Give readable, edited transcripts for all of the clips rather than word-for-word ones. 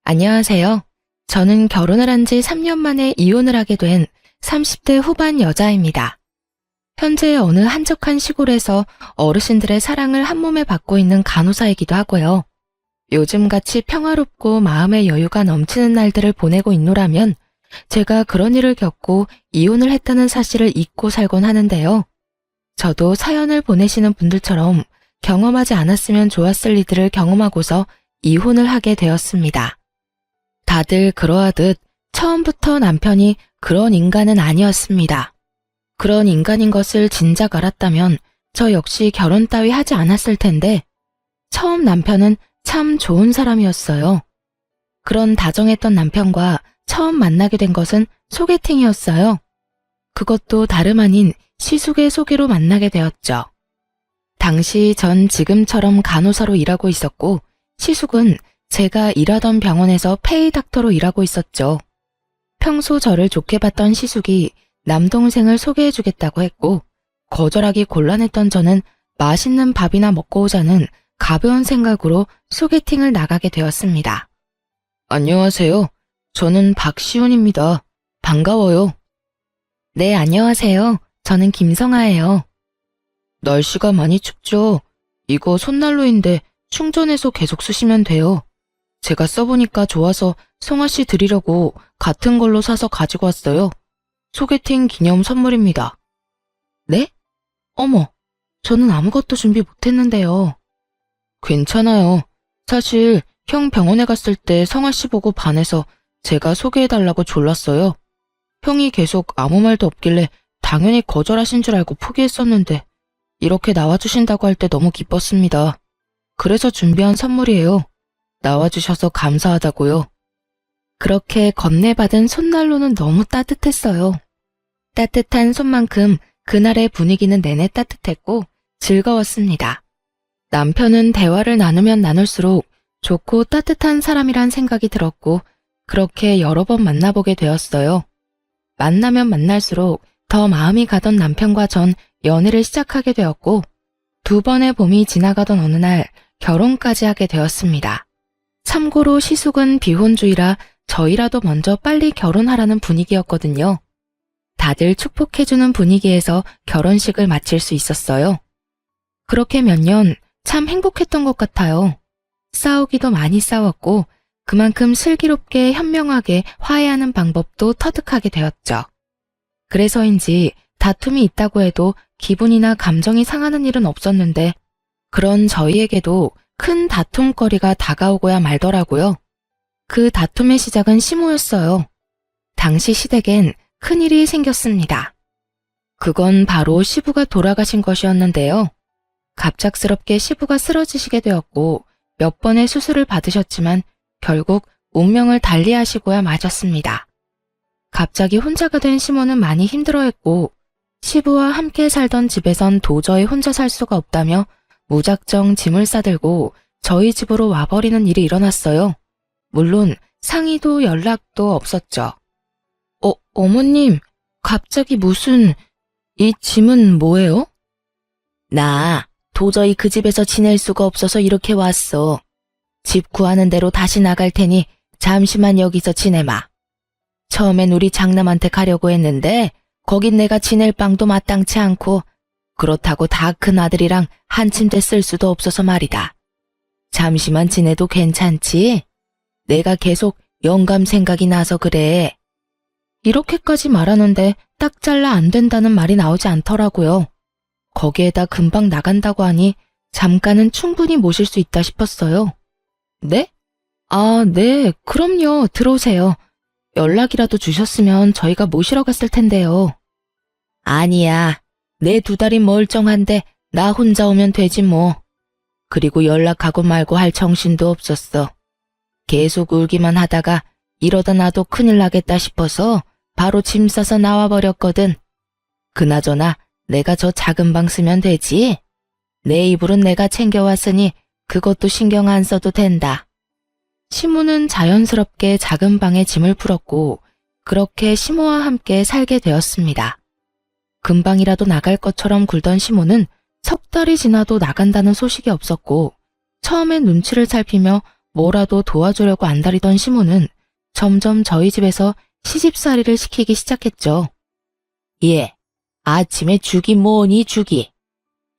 안녕하세요. 저는 결혼을 한 지 3년 만에 이혼을 하게 된 30대 후반 여자입니다. 현재 어느 한적한 시골에서 어르신들의 사랑을 한 몸에 받고 있는 간호사이기도 하고요. 요즘같이 평화롭고 마음의 여유가 넘치는 날들을 보내고 있노라면 제가 그런 일을 겪고 이혼을 했다는 사실을 잊고 살곤 하는데요. 저도 사연을 보내시는 분들처럼 경험하지 않았으면 좋았을 일들을 경험하고서 이혼을 하게 되었습니다. 다들 그러하듯 처음부터 남편이 그런 인간은 아니었습니다. 그런 인간인 것을 진작 알았다면 저 역시 결혼 따위 하지 않았을 텐데 처음 남편은 참 좋은 사람이었어요. 그런 다정했던 남편과 처음 만나게 된 것은 소개팅이었어요. 그것도 다름 아닌 시숙의 소개로 만나게 되었죠. 당시 전 지금처럼 간호사로 일하고 있었고 시숙은 제가 일하던 병원에서 페이 닥터로 일하고 있었죠. 평소 저를 좋게 봤던 시숙이 남동생을 소개해주겠다고 했고 거절하기 곤란했던 저는 맛있는 밥이나 먹고 오자는 가벼운 생각으로 소개팅을 나가게 되었습니다. 안녕하세요. 저는 박시훈입니다. 반가워요. 네, 안녕하세요. 저는 김성아예요. 날씨가 많이 춥죠? 이거 손난로인데 충전해서 계속 쓰시면 돼요. 제가 써보니까 좋아서 성아씨 드리려고 같은 걸로 사서 가지고 왔어요. 소개팅 기념 선물입니다. 네? 어머, 저는 아무것도 준비 못했는데요. 괜찮아요. 사실 형 병원에 갔을 때 성아씨 보고 반해서 제가 소개해달라고 졸랐어요. 형이 계속 아무 말도 없길래 당연히 거절하신 줄 알고 포기했었는데 이렇게 나와주신다고 할 때 너무 기뻤습니다. 그래서 준비한 선물이에요. 나와주셔서 감사하다고요. 그렇게 건네받은 손난로는 너무 따뜻했어요. 따뜻한 손만큼 그날의 분위기는 내내 따뜻했고 즐거웠습니다. 남편은 대화를 나누면 나눌수록 좋고 따뜻한 사람이란 생각이 들었고 그렇게 여러 번 만나보게 되었어요. 만나면 만날수록 더 마음이 가던 남편과 전 연애를 시작하게 되었고 2번의 봄이 지나가던 어느 날 결혼까지 하게 되었습니다. 참고로 시숙은 비혼주의라 저희라도 먼저 빨리 결혼하라는 분위기였거든요. 다들 축복해주는 분위기에서 결혼식을 마칠 수 있었어요. 그렇게 몇 년 참 행복했던 것 같아요. 싸우기도 많이 싸웠고 그만큼 슬기롭게 현명하게 화해하는 방법도 터득하게 되었죠. 그래서인지 다툼이 있다고 해도 기분이나 감정이 상하는 일은 없었는데 그런 저희에게도 큰 다툼거리가 다가오고야 말더라고요. 그 다툼의 시작은 시모였어요. 당시 시댁엔 큰일이 생겼습니다. 그건 바로 시부가 돌아가신 것이었는데요. 갑작스럽게 시부가 쓰러지시게 되었고 몇 번의 수술을 받으셨지만 결국 운명을 달리하시고야 마셨습니다. 갑자기 혼자가 된 시모는 많이 힘들어했고 시부와 함께 살던 집에선 도저히 혼자 살 수가 없다며 무작정 짐을 싸들고 저희 집으로 와버리는 일이 일어났어요. 물론 상의도 연락도 없었죠. 어머님, 갑자기 무슨... 이 짐은 뭐예요? 나 도저히 그 집에서 지낼 수가 없어서 이렇게 왔어. 집 구하는 대로 다시 나갈 테니 잠시만 여기서 지내마. 처음엔 우리 장남한테 가려고 했는데 거긴 내가 지낼 방도 마땅치 않고 그렇다고 다 큰 아들이랑 한 침대 쓸 수도 없어서 말이다. 잠시만 지내도 괜찮지? 내가 계속 영감 생각이 나서 그래. 이렇게까지 말하는데 딱 잘라 안 된다는 말이 나오지 않더라고요. 거기에다 금방 나간다고 하니 잠깐은 충분히 모실 수 있다 싶었어요. 네? 아, 네, 그럼요. 들어오세요. 연락이라도 주셨으면 저희가 모시러 갔을 텐데요. 아니야. 내 2달이 멀쩡한데 나 혼자 오면 되지 뭐. 그리고 연락하고 말고 할 정신도 없었어. 계속 울기만 하다가 이러다 나도 큰일 나겠다 싶어서 바로 짐 싸서 나와버렸거든. 그나저나 내가 저 작은 방 쓰면 되지? 내 이불은 내가 챙겨왔으니 그것도 신경 안 써도 된다. 시모는 자연스럽게 작은 방에 짐을 풀었고 그렇게 시모와 함께 살게 되었습니다. 금방이라도 나갈 것처럼 굴던 시모는 석 달이 지나도 나간다는 소식이 없었고 처음엔 눈치를 살피며 뭐라도 도와주려고 안달이던 시모는 점점 저희 집에서 시집살이를 시키기 시작했죠. 예, 아침에 죽이 뭐니 죽이.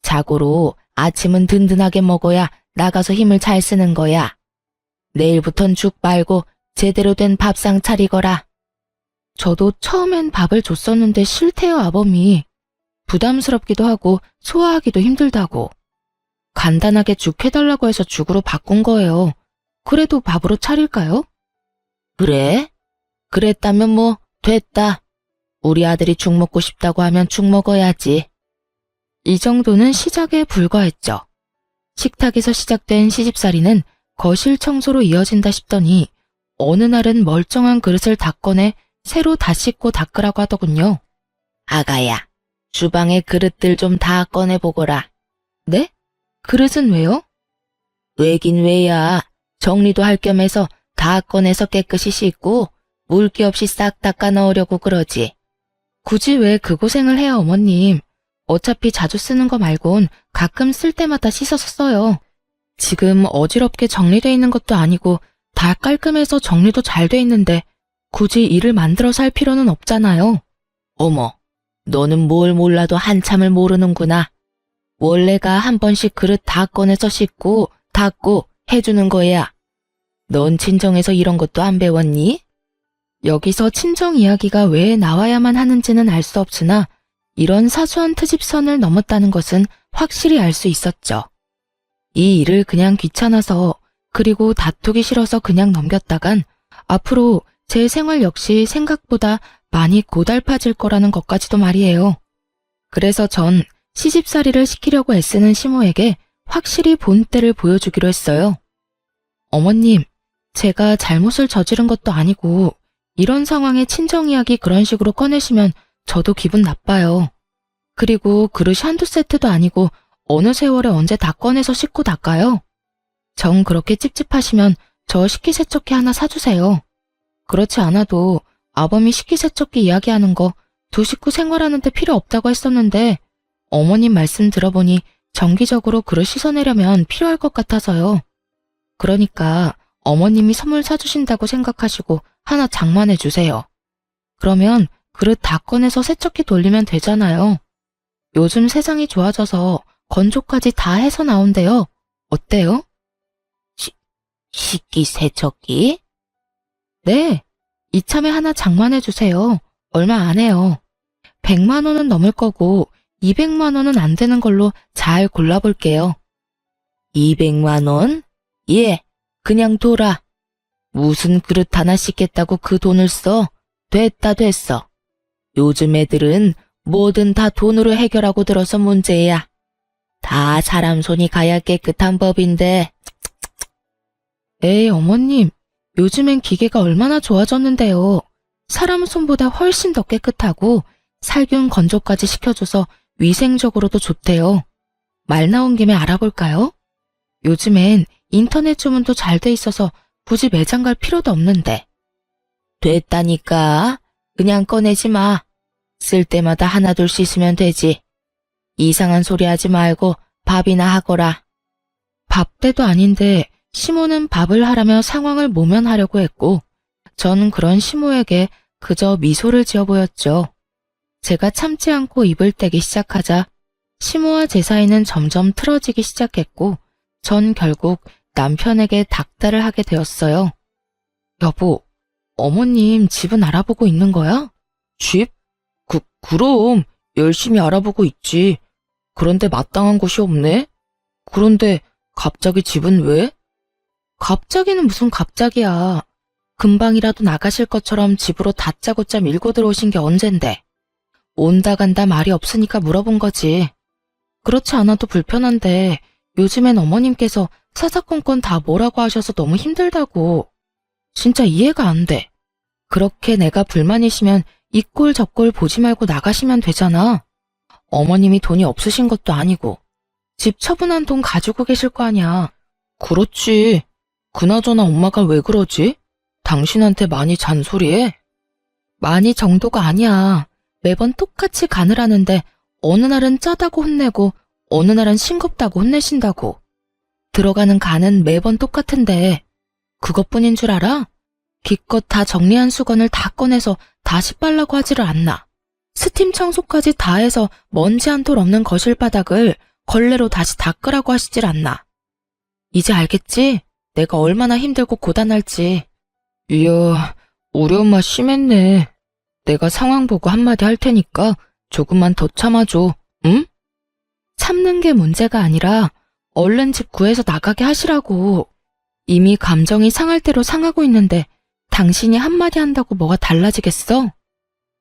자고로 아침은 든든하게 먹어야 나가서 힘을 잘 쓰는 거야. 내일부턴 죽 말고 제대로 된 밥상 차리거라. 저도 처음엔 밥을 줬었는데 싫대요, 아범이. 부담스럽기도 하고 소화하기도 힘들다고. 간단하게 죽 해달라고 해서 죽으로 바꾼 거예요. 그래도 밥으로 차릴까요? 그래? 그랬다면 뭐 됐다. 우리 아들이 죽 먹고 싶다고 하면 죽 먹어야지. 이 정도는 시작에 불과했죠. 식탁에서 시작된 시집살이는 거실 청소로 이어진다 싶더니 어느 날은 멀쩡한 그릇을 다 꺼내 새로 다 씻고 닦으라고 하더군요. 아가야, 주방의 그릇들 좀 다 꺼내보거라. 네? 그릇은 왜요? 왜긴 왜야. 정리도 할 겸해서 다 꺼내서 깨끗이 씻고 물기 없이 싹 닦아 넣으려고 그러지. 굳이 왜 그 고생을 해요, 어머님. 어차피 자주 쓰는 거 말곤 가끔 쓸 때마다 씻어서 써요. 지금 어지럽게 정리돼 있는 것도 아니고 다 깔끔해서 정리도 잘 돼 있는데 굳이 일을 만들어서 할 필요는 없잖아요. 어머, 너는 뭘 몰라도 한참을 모르는구나. 원래가 한 번씩 그릇 다 꺼내서 씻고 닦고 해주는 거야. 넌 친정에서 이런 것도 안 배웠니? 여기서 친정 이야기가 왜 나와야만 하는지는 알 수 없으나 이런 사소한 트집선을 넘었다는 것은 확실히 알 수 있었죠. 이 일을 그냥 귀찮아서 그리고 다투기 싫어서 그냥 넘겼다간 앞으로 제 생활 역시 생각보다 많이 고달파질 거라는 것까지도 말이에요. 그래서 전 시집살이를 시키려고 애쓰는 시모에게 확실히 본때를 보여주기로 했어요. 어머님, 제가 잘못을 저지른 것도 아니고 이런 상황에 친정 이야기 그런 식으로 꺼내시면 저도 기분 나빠요. 그리고 그릇이 한두 세트도 아니고 어느 세월에 언제 다 꺼내서 씻고 닦아요? 정 그렇게 찝찝하시면 저 식기세척기 하나 사주세요. 그렇지 않아도 아범이 식기세척기 이야기하는 거 두 식구 생활하는데 필요 없다고 했었는데 어머님 말씀 들어보니 정기적으로 그릇 씻어내려면 필요할 것 같아서요. 그러니까 어머님이 선물 사주신다고 생각하시고 하나 장만해 주세요. 그러면 그릇 다 꺼내서 세척기 돌리면 되잖아요. 요즘 세상이 좋아져서 건조까지 다 해서 나온대요. 어때요? 식기세척기? 네, 이참에 하나 장만해 주세요. 얼마 안 해요. 100만 원은 넘을 거고 200만 원은 안 되는 걸로 잘 골라볼게요. 200만 원? 예, 그냥 둬라. 무슨 그릇 하나 씻겠다고 그 돈을 써? 됐어. 요즘 애들은 뭐든 다 돈으로 해결하고 들어서 문제야. 다 사람 손이 가야 깨끗한 법인데. 에이, 어머님, 요즘엔 기계가 얼마나 좋아졌는데요. 사람 손보다 훨씬 더 깨끗하고 살균 건조까지 시켜줘서 위생적으로도 좋대요. 말 나온 김에 알아볼까요? 요즘엔 인터넷 주문도 잘 돼 있어서 굳이 매장 갈 필요도 없는데. 됐다니까. 그냥 꺼내지 마. 쓸 때마다 하나둘 씻으면 되지. 이상한 소리 하지 말고 밥이나 하거라. 밥 때도 아닌데 시모는 밥을 하라며 상황을 모면하려고 했고 전 그런 시모에게 그저 미소를 지어 보였죠. 제가 참지 않고 입을 떼기 시작하자 시모와 제 사이는 점점 틀어지기 시작했고 전 결국 남편에게 닥달을 하게 되었어요. 여보, 어머님 집은 알아보고 있는 거야? 집? 그럼 열심히 알아보고 있지. 그런데 마땅한 곳이 없네? 그런데 갑자기 집은 왜? 갑자기는 무슨 갑자기야. 금방이라도 나가실 것처럼 집으로 다짜고짜 밀고 들어오신 게 언젠데. 온다 간다 말이 없으니까 물어본 거지. 그렇지 않아도 불편한데 요즘엔 어머님께서 사사건건 다 뭐라고 하셔서 너무 힘들다고. 진짜 이해가 안 돼. 그렇게 내가 불만이시면 이 꼴 저 꼴 보지 말고 나가시면 되잖아. 어머님이 돈이 없으신 것도 아니고 집 처분한 돈 가지고 계실 거 아니야. 그렇지. 그나저나 엄마가 왜 그러지? 당신한테 많이 잔소리해? 많이 정도가 아니야. 매번 똑같이 간을 하는데 어느 날은 짜다고 혼내고 어느 날은 싱겁다고 혼내신다고. 들어가는 간은 매번 똑같은데 그것뿐인 줄 알아? 기껏 다 정리한 수건을 다 꺼내서 다시 빨라고 하지를 않나. 스팀 청소까지 다 해서 먼지 한 톨 없는 거실 바닥을 걸레로 다시 닦으라고 하시질 않나. 이제 알겠지? 내가 얼마나 힘들고 고단할지. 이야, 우리 엄마 심했네. 내가 상황 보고 한마디 할 테니까 조금만 더 참아줘, 응? 참는 게 문제가 아니라 얼른 집 구해서 나가게 하시라고. 이미 감정이 상할 대로 상하고 있는데 당신이 한마디 한다고 뭐가 달라지겠어?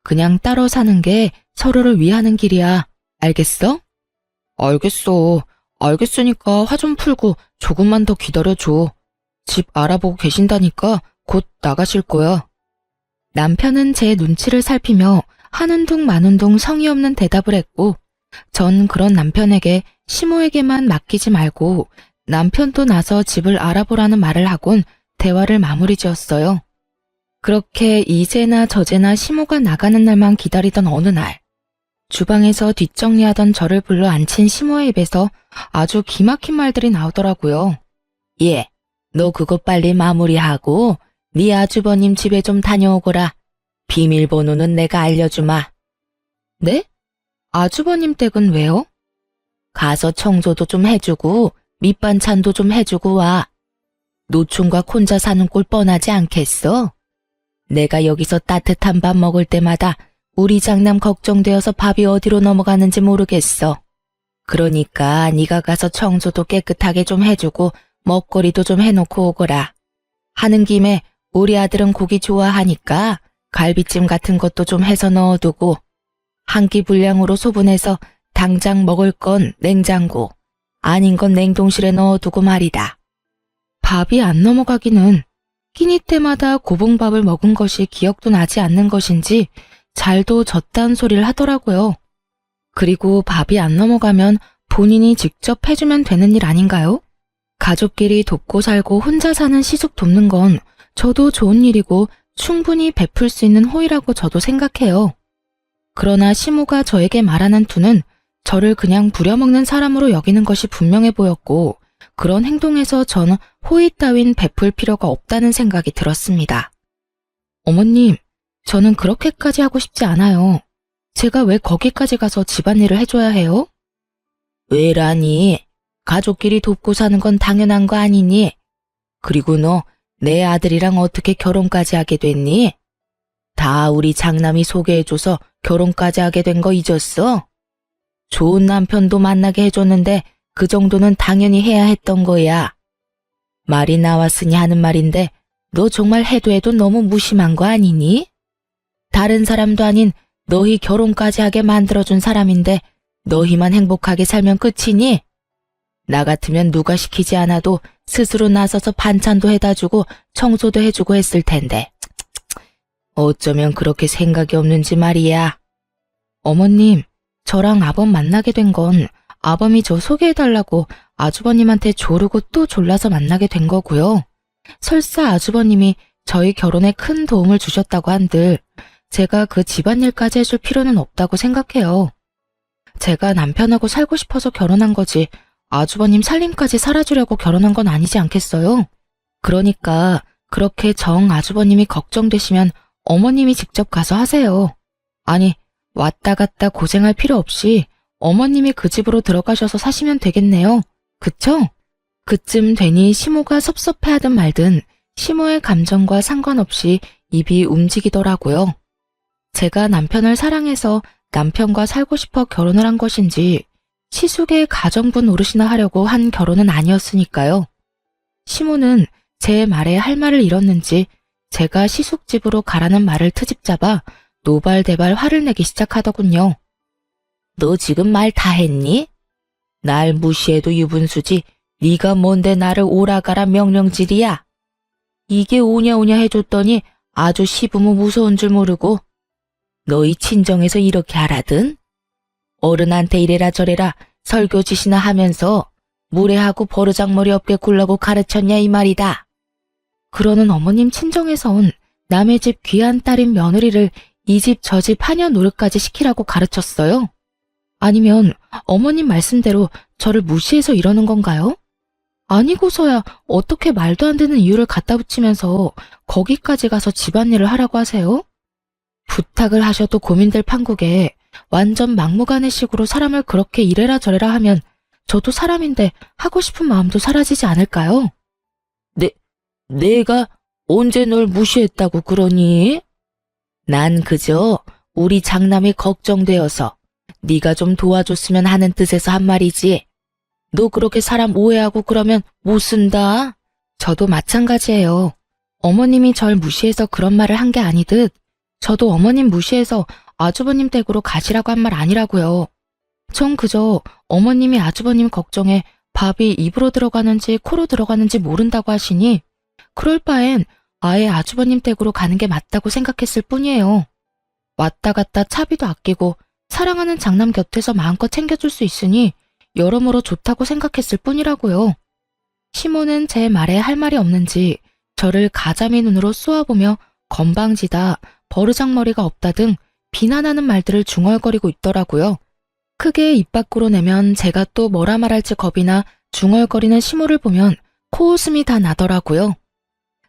그냥 따로 사는 게 서로를 위하는 길이야. 알겠어? 알겠어. 알겠으니까 화 좀 풀고 조금만 더 기다려줘. 집 알아보고 계신다니까 곧 나가실 거야. 남편은 제 눈치를 살피며 하는 둥 마는 둥 성의 없는 대답을 했고, 전 그런 남편에게 시모에게만 맡기지 말고 남편도 나서 집을 알아보라는 말을 하곤 대화를 마무리 지었어요. 그렇게 이제나 저제나 시모가 나가는 날만 기다리던 어느 날, 주방에서 뒷정리하던 저를 불러 앉힌 시모의 입에서 아주 기막힌 말들이 나오더라고요. 예, 너 그거 빨리 마무리하고 네 아주버님 집에 좀 다녀오거라. 비밀번호는 내가 알려주마. 네? 아주버님 댁은 왜요? 가서 청소도 좀 해주고 밑반찬도 좀 해주고 와. 노충과 혼자 사는 꼴 뻔하지 않겠어? 내가 여기서 따뜻한 밥 먹을 때마다 우리 장남 걱정되어서 밥이 어디로 넘어가는지 모르겠어. 그러니까 네가 가서 청소도 깨끗하게 좀 해주고 먹거리도 좀 해놓고 오거라. 하는 김에 우리 아들은 고기 좋아하니까 갈비찜 같은 것도 좀 해서 넣어두고, 한 끼 분량으로 소분해서 당장 먹을 건 냉장고, 아닌 건 냉동실에 넣어두고 말이다. 밥이 안 넘어가기는 끼니 때마다 고봉밥을 먹은 것이 기억도 나지 않는 것인지 잘도 졌다는 소리를 하더라고요. 그리고 밥이 안 넘어가면 본인이 직접 해주면 되는 일 아닌가요? 가족끼리 돕고 살고 혼자 사는 시숙 돕는 건 저도 좋은 일이고 충분히 베풀 수 있는 호의라고 저도 생각해요. 그러나 시모가 저에게 말하는 투는 저를 그냥 부려먹는 사람으로 여기는 것이 분명해 보였고, 그런 행동에서 저는 호의 따윈 베풀 필요가 없다는 생각이 들었습니다. 어머님, 저는 그렇게까지 하고 싶지 않아요. 제가 왜 거기까지 가서 집안일을 해줘야 해요? 왜라니? 가족끼리 돕고 사는 건 당연한 거 아니니? 그리고 너 내 아들이랑 어떻게 결혼까지 하게 됐니? 다 우리 장남이 소개해줘서 결혼까지 하게 된 거 잊었어? 좋은 남편도 만나게 해줬는데 그 정도는 당연히 해야 했던 거야. 말이 나왔으니 하는 말인데 너 정말 해도 해도 너무 무심한 거 아니니? 다른 사람도 아닌 너희 결혼까지 하게 만들어준 사람인데 너희만 행복하게 살면 끝이니? 나 같으면 누가 시키지 않아도 스스로 나서서 반찬도 해다 주고 청소도 해주고 했을 텐데. 어쩌면 그렇게 생각이 없는지 말이야. 어머님, 저랑 아범 만나게 된 건 아범이 저 소개해달라고 아주버님한테 조르고 또 졸라서 만나게 된 거고요. 설사 아주버님이 저희 결혼에 큰 도움을 주셨다고 한들 제가 그 집안일까지 해줄 필요는 없다고 생각해요. 제가 남편하고 살고 싶어서 결혼한 거지 아주버님 살림까지 살아주려고 결혼한 건 아니지 않겠어요? 그러니까 그렇게 정 아주버님이 걱정되시면 어머님이 직접 가서 하세요. 아니, 왔다 갔다 고생할 필요 없이 어머님이 그 집으로 들어가셔서 사시면 되겠네요. 그쵸? 그쯤 되니 시모가 섭섭해하든 말든 시모의 감정과 상관없이 입이 움직이더라고요. 제가 남편을 사랑해서 남편과 살고 싶어 결혼을 한 것인지 시숙의 가정부 노릇이나 하려고 한 결혼은 아니었으니까요. 시모는 제 말에 할 말을 잃었는지 제가 시숙 집으로 가라는 말을 트집잡아 노발대발 화를 내기 시작하더군요. 너 지금 말 다 했니? 날 무시해도 유분수지 네가 뭔데 나를 오라가라 명령질이야. 이게 오냐오냐 해줬더니 아주 시부모 무서운 줄 모르고 너희 친정에서 이렇게 하라든? 어른한테 이래라 저래라 설교짓이나 하면서 무례하고 버르장머리 없게 굴라고 가르쳤냐 이 말이다. 그러는 어머님 친정에선 남의 집 귀한 딸인 며느리를 이 집 저 집 하녀 노릇까지 시키라고 가르쳤어요. 아니면 어머님 말씀대로 저를 무시해서 이러는 건가요? 아니고서야 어떻게 말도 안 되는 이유를 갖다 붙이면서 거기까지 가서 집안일을 하라고 하세요? 부탁을 하셔도 고민될 판국에 완전 막무가내식으로 사람을 그렇게 이래라 저래라 하면 저도 사람인데 하고 싶은 마음도 사라지지 않을까요? 내가 언제 널 무시했다고 그러니? 난 그저 우리 장남이 걱정되어서 네가 좀 도와줬으면 하는 뜻에서 한 말이지. 너 그렇게 사람 오해하고 그러면 못 쓴다. 저도 마찬가지예요. 어머님이 절 무시해서 그런 말을 한 게 아니듯 저도 어머님 무시해서 아주버님 댁으로 가시라고 한 말 아니라고요. 전 그저 어머님이 아주버님 걱정에 밥이 입으로 들어가는지 코로 들어가는지 모른다고 하시니 그럴 바엔 아예 아주버님 댁으로 가는 게 맞다고 생각했을 뿐이에요. 왔다 갔다 차비도 아끼고 사랑하는 장남 곁에서 마음껏 챙겨줄 수 있으니 여러모로 좋다고 생각했을 뿐이라고요. 시모는 제 말에 할 말이 없는지 저를 가자미 눈으로 쏘아보며 건방지다, 버르장머리가 없다 등 비난하는 말들을 중얼거리고 있더라고요. 크게 입 밖으로 내면 제가 또 뭐라 말할지 겁이나 중얼거리는 시모를 보면 코웃음이 다 나더라고요.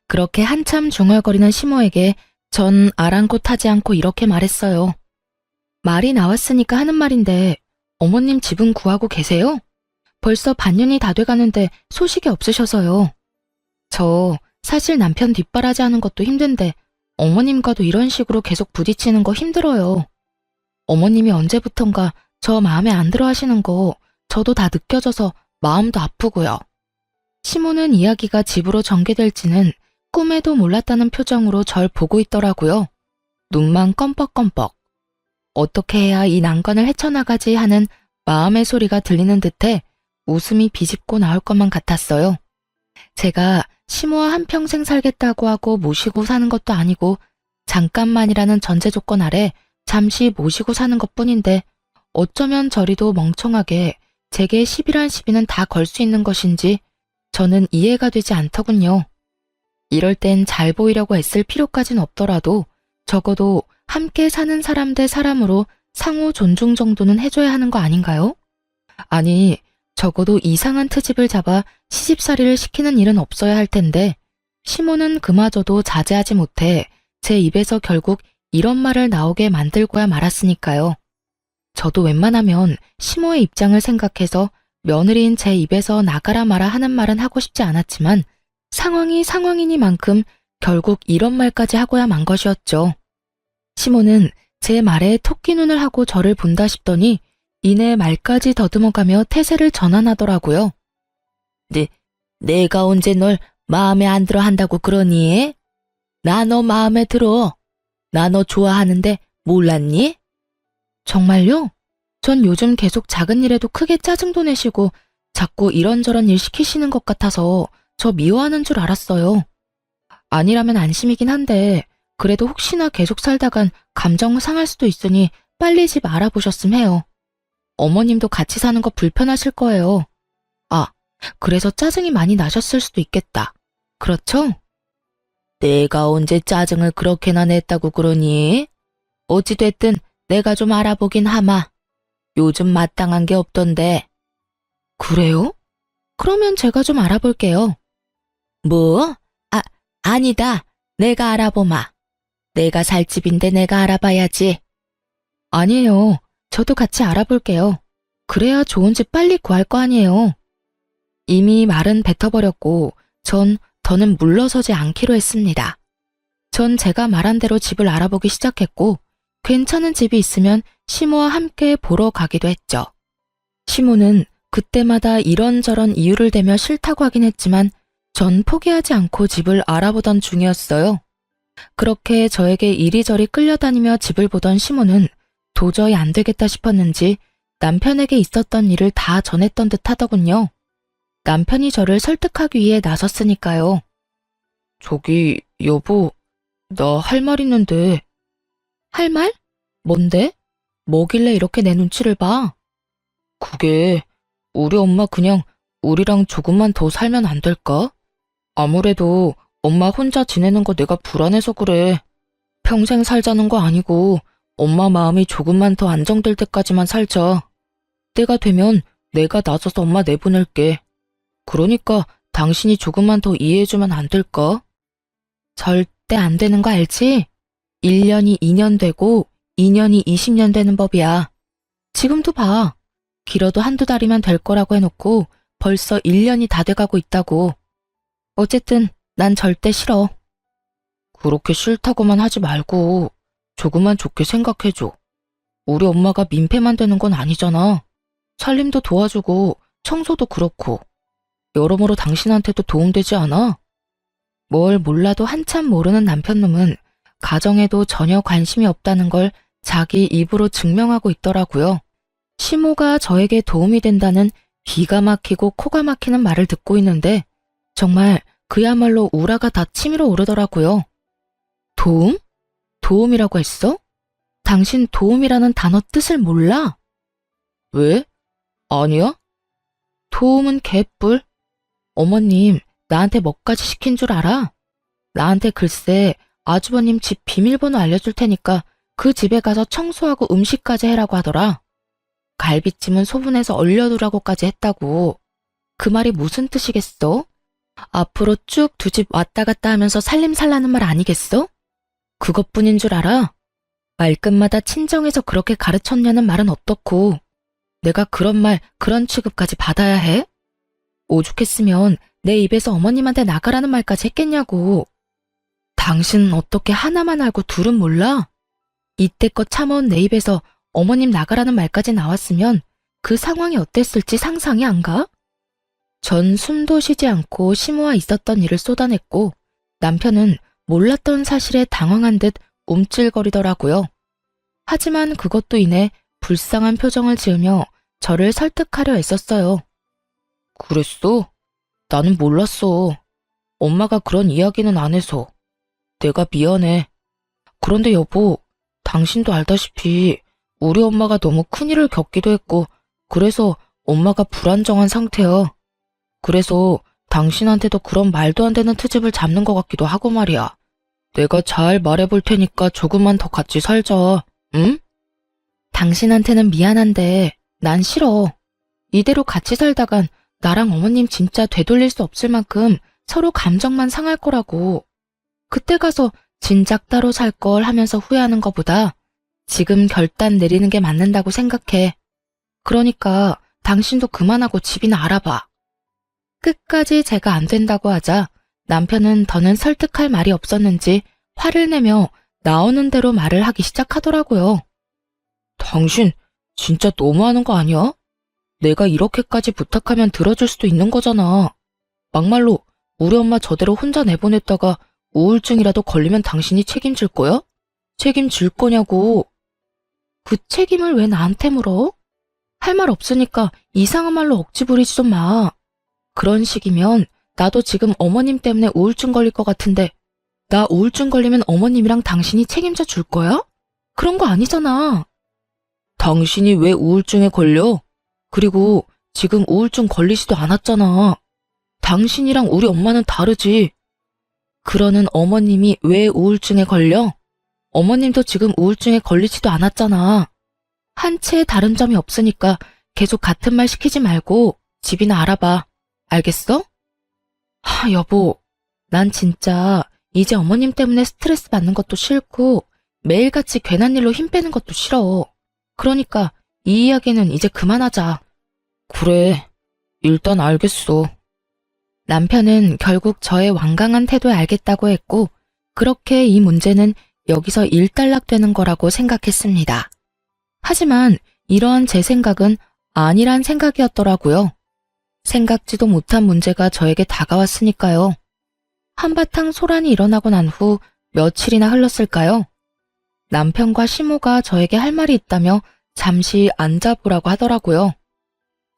그렇게 한참 중얼거리는 시모에게 전 아랑곳하지 않고 이렇게 말했어요. 말이 나왔으니까 하는 말인데 어머님 집은 구하고 계세요? 벌써 반년이 다 돼가는데 소식이 없으셔서요. 저 사실 남편 뒷바라지 하는 것도 힘든데 어머님과도 이런 식으로 계속 부딪히는 거 힘들어요. 어머님이 언제부턴가 저 마음에 안 들어 하시는 거 저도 다 느껴져서 마음도 아프고요. 시모는 이야기가 집으로 전개될지는 꿈에도 몰랐다는 표정으로 절 보고 있더라고요. 눈만 껌뻑껌뻑. 어떻게 해야 이 난관을 헤쳐나가지 하는 마음의 소리가 들리는 듯해 웃음이 비집고 나올 것만 같았어요. 제가 시모와 한평생 살겠다고 하고 모시고 사는 것도 아니고 잠깐만이라는 전제 조건 아래 잠시 모시고 사는 것뿐인데 어쩌면 저리도 멍청하게 제게 10이란 시비는 다 걸 수 있는 것인지 저는 이해가 되지 않더군요. 이럴 땐 잘 보이려고 애쓸 필요까진 없더라도 적어도 함께 사는 사람 대 사람으로 상호 존중 정도는 해줘야 하는 거 아닌가요? 아니, 적어도 이상한 트집을 잡아 시집살이를 시키는 일은 없어야 할 텐데 시모는 그마저도 자제하지 못해 제 입에서 결국 이런 말을 나오게 만들고야 말았으니까요. 저도 웬만하면 시모의 입장을 생각해서 며느리인 제 입에서 나가라 마라 하는 말은 하고 싶지 않았지만 상황이 상황이니만큼 결국 이런 말까지 하고야 만 것이었죠. 시모는 제 말에 토끼 눈을 하고 저를 본다 싶더니 이내 말까지 더듬어가며 태세를 전환하더라고요. 내가 언제 널 마음에 안 들어 한다고 그러니? 나 너 마음에 들어. 나 너 좋아하는데 몰랐니? 정말요? 전 요즘 계속 작은 일에도 크게 짜증도 내시고 자꾸 이런저런 일 시키시는 것 같아서 저 미워하는 줄 알았어요. 아니라면 안심이긴 한데 그래도 혹시나 계속 살다간 감정 상할 수도 있으니 빨리 집 알아보셨음 해요. 어머님도 같이 사는 거 불편하실 거예요. 아, 그래서 짜증이 많이 나셨을 수도 있겠다. 그렇죠? 내가 언제 짜증을 그렇게나 냈다고 그러니? 어찌됐든 내가 좀 알아보긴 하마. 요즘 마땅한 게 없던데. 그래요? 그러면 제가 좀 알아볼게요. 뭐? 아니다. 내가 알아보마. 내가 살 집인데 내가 알아봐야지. 아니에요. 저도 같이 알아볼게요. 그래야 좋은 집 빨리 구할 거 아니에요. 이미 말은 뱉어버렸고 전 더는 물러서지 않기로 했습니다. 전 제가 말한 대로 집을 알아보기 시작했고 괜찮은 집이 있으면 시모와 함께 보러 가기도 했죠. 시모는 그때마다 이런저런 이유를 대며 싫다고 하긴 했지만 전 포기하지 않고 집을 알아보던 중이었어요. 그렇게 저에게 이리저리 끌려다니며 집을 보던 시모는 도저히 안 되겠다 싶었는지 남편에게 있었던 일을 다 전했던 듯 하더군요. 남편이 저를 설득하기 위해 나섰으니까요. 저기, 여보, 나 할 말 있는데. 할 말? 뭔데? 뭐길래 이렇게 내 눈치를 봐? 그게 우리 엄마 그냥 우리랑 조금만 더 살면 안 될까? 아무래도 엄마 혼자 지내는 거 내가 불안해서 그래. 평생 살자는 거 아니고 엄마 마음이 조금만 더 안정될 때까지만 살자. 때가 되면 내가 나서서 엄마 내보낼게. 그러니까 당신이 조금만 더 이해해주면 안 될까? 절대 안 되는 거 알지? 1년이 2년 되고 2년이 20년 되는 법이야. 지금도 봐. 길어도 한두 달이면 될 거라고 해놓고 벌써 1년이 다 돼가고 있다고. 어쨌든 난 절대 싫어. 그렇게 싫다고만 하지 말고 조금만 좋게 생각해줘. 우리 엄마가 민폐만 되는 건 아니잖아. 살림도 도와주고 청소도 그렇고 여러모로 당신한테도 도움되지 않아? 뭘 몰라도 한참 모르는 남편놈은 가정에도 전혀 관심이 없다는 걸 자기 입으로 증명하고 있더라고요. 시모가 저에게 도움이 된다는 기가 막히고 코가 막히는 말을 듣고 있는데 정말 그야말로 우라가 다 치밀어 오르더라고요. 도움? 도움이라고 했어? 당신 도움이라는 단어 뜻을 몰라? 왜? 아니야? 도움은 개뿔. 어머님, 나한테 뭐까지 시킨 줄 알아? 나한테 글쎄 아주버님 집 비밀번호 알려줄 테니까 그 집에 가서 청소하고 음식까지 해라고 하더라. 갈비찜은 소분해서 얼려두라고까지 했다고. 그 말이 무슨 뜻이겠어? 앞으로 쭉 두 집 왔다 갔다 하면서 살림살라는 말 아니겠어? 그것뿐인 줄 알아? 말끝마다 친정에서 그렇게 가르쳤냐는 말은 어떻고 내가 그런 말, 그런 취급까지 받아야 해? 오죽했으면 내 입에서 어머님한테 나가라는 말까지 했겠냐고. 당신은 어떻게 하나만 알고 둘은 몰라? 이때껏 참아온 내 입에서 어머님 나가라는 말까지 나왔으면 그 상황이 어땠을지 상상이 안 가? 전 숨도 쉬지 않고 시모와 있었던 일을 쏟아냈고 남편은 몰랐던 사실에 당황한 듯 움찔거리더라고요. 하지만 그것도 인해 불쌍한 표정을 지으며 저를 설득하려 애썼어요. 그랬어? 나는 몰랐어. 엄마가 그런 이야기는 안 해서. 내가 미안해. 그런데 여보, 당신도 알다시피 우리 엄마가 너무 큰일을 겪기도 했고 그래서 엄마가 불안정한 상태야. 그래서 당신한테도 그런 말도 안 되는 트집을 잡는 것 같기도 하고 말이야. 내가 잘 말해볼 테니까 조금만 더 같이 살자. 응? 당신한테는 미안한데 난 싫어. 이대로 같이 살다간 나랑 어머님 진짜 되돌릴 수 없을 만큼 서로 감정만 상할 거라고. 그때 가서 진작 따로 살 걸 하면서 후회하는 것보다 지금 결단 내리는 게 맞는다고 생각해. 그러니까 당신도 그만하고 집이나 알아봐. 끝까지 제가 안 된다고 하자 남편은 더는 설득할 말이 없었는지 화를 내며 나오는 대로 말을 하기 시작하더라고요. 당신 진짜 너무하는 거 아니야? 내가 이렇게까지 부탁하면 들어줄 수도 있는 거잖아. 막말로 우리 엄마 저대로 혼자 내보냈다가 우울증이라도 걸리면 당신이 책임질 거야? 책임질 거냐고. 그 책임을 왜 나한테 물어? 할 말 없으니까 이상한 말로 억지 부리지 좀 마. 그런 식이면 나도 지금 어머님 때문에 우울증 걸릴 것 같은데 나 우울증 걸리면 어머님이랑 당신이 책임져 줄 거야? 그런 거 아니잖아. 당신이 왜 우울증에 걸려? 그리고 지금 우울증 걸리지도 않았잖아. 당신이랑 우리 엄마는 다르지. 그러는 어머님이 왜 우울증에 걸려? 어머님도 지금 우울증에 걸리지도 않았잖아. 한 채 다른 점이 없으니까 계속 같은 말 시키지 말고 집이나 알아봐. 알겠어? 여보, 난 진짜 이제 어머님 때문에 스트레스 받는 것도 싫고 매일같이 괜한 일로 힘 빼는 것도 싫어. 그러니까 이 이야기는 이제 그만하자. 그래, 일단 알겠어. 남편은 결국 저의 완강한 태도에 알겠다고 했고 그렇게 이 문제는 여기서 일단락되는 거라고 생각했습니다. 하지만 이러한 제 생각은 아니란 생각이었더라고요. 생각지도 못한 문제가 저에게 다가왔으니까요. 한바탕 소란이 일어나고 난 후 며칠이나 흘렀을까요? 남편과 시모가 저에게 할 말이 있다며 잠시 앉아보라고 하더라고요.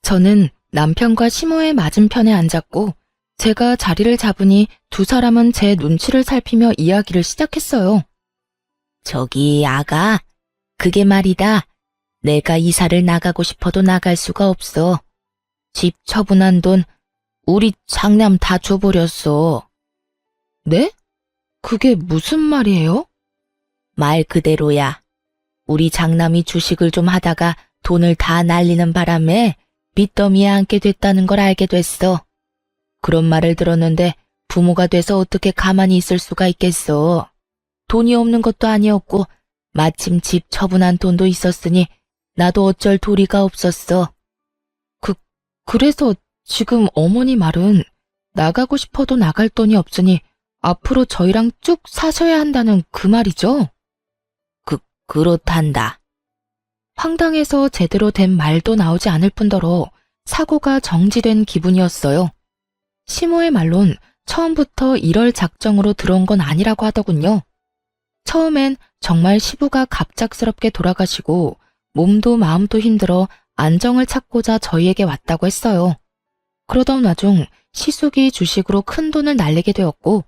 저는 남편과 시모의 맞은편에 앉았고 제가 자리를 잡으니 두 사람은 제 눈치를 살피며 이야기를 시작했어요. 저기 아가, 그게 말이다. 내가 이사를 나가고 싶어도 나갈 수가 없어. 집 처분한 돈 우리 장남 다 줘버렸어. 네? 그게 무슨 말이에요? 말 그대로야. 우리 장남이 주식을 좀 하다가 돈을 다 날리는 바람에 빚더미에 앉게 됐다는 걸 알게 됐어. 그런 말을 들었는데 부모가 돼서 어떻게 가만히 있을 수가 있겠어. 돈이 없는 것도 아니었고 마침 집 처분한 돈도 있었으니 나도 어쩔 도리가 없었어. 그래서 지금 어머니 말은 나가고 싶어도 나갈 돈이 없으니 앞으로 저희랑 쭉 사셔야 한다는 그 말이죠? 그렇단다. 황당해서 제대로 된 말도 나오지 않을 뿐더러 사고가 정지된 기분이었어요. 시모의 말론 처음부터 이럴 작정으로 들어온 건 아니라고 하더군요. 처음엔 정말 시부가 갑작스럽게 돌아가시고 몸도 마음도 힘들어 안정을 찾고자 저희에게 왔다고 했어요. 그러던 와중 시숙이 주식으로 큰 돈을 날리게 되었고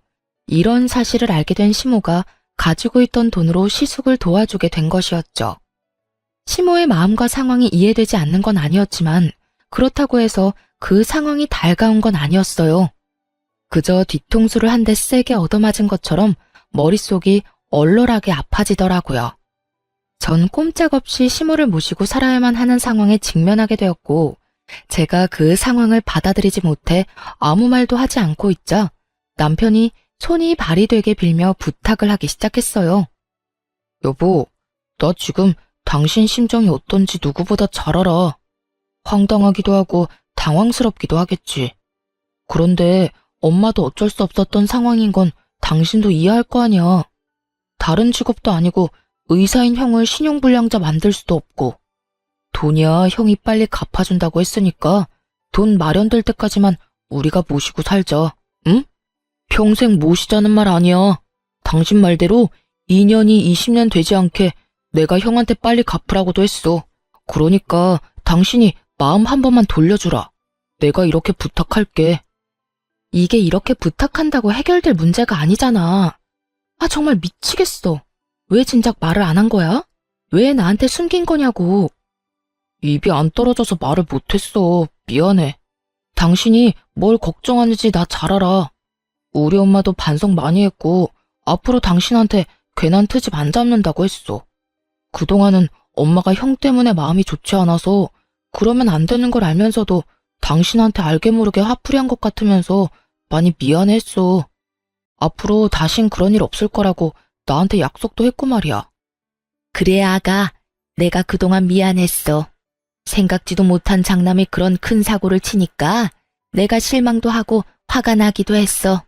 이런 사실을 알게 된 시모가 가지고 있던 돈으로 시숙을 도와주게 된 것이었죠. 시모의 마음과 상황이 이해되지 않는 건 아니었지만 그렇다고 해서 그 상황이 달가운 건 아니었어요. 그저 뒤통수를 한 대 세게 얻어맞은 것처럼 머릿속이 얼얼하게 아파지더라고요. 전 꼼짝없이 시모를 모시고 살아야만 하는 상황에 직면하게 되었고 제가 그 상황을 받아들이지 못해 아무 말도 하지 않고 있자 남편이 손이 발이 되게 빌며 부탁을 하기 시작했어요. 여보, 나 지금 당신 심정이 어떤지 누구보다 잘 알아. 황당하기도 하고 당황스럽기도 하겠지. 그런데 엄마도 어쩔 수 없었던 상황인 건 당신도 이해할 거 아니야. 다른 직업도 아니고 의사인 형을 신용불량자 만들 수도 없고 돈이야 형이 빨리 갚아준다고 했으니까 돈 마련될 때까지만 우리가 모시고 살자. 응? 평생 모시자는 말 아니야. 당신 말대로 2년이 20년 되지 않게 내가 형한테 빨리 갚으라고도 했어. 그러니까 당신이 마음 한 번만 돌려주라. 내가 이렇게 부탁할게. 이게 이렇게 부탁한다고 해결될 문제가 아니잖아. 아, 정말 미치겠어. 왜 진작 말을 안 한 거야? 왜 나한테 숨긴 거냐고. 입이 안 떨어져서 말을 못했어. 미안해. 당신이 뭘 걱정하는지 나 잘 알아. 우리 엄마도 반성 많이 했고 앞으로 당신한테 괜한 트집 안 잡는다고 했어. 그동안은 엄마가 형 때문에 마음이 좋지 않아서 그러면 안 되는 걸 알면서도 당신한테 알게 모르게 화풀이한 것 같으면서 많이 미안했어. 앞으로 다신 그런 일 없을 거라고 나한테 약속도 했고 말이야. 그래, 아가. 내가 그동안 미안했어. 생각지도 못한 장남이 그런 큰 사고를 치니까 내가 실망도 하고 화가 나기도 했어.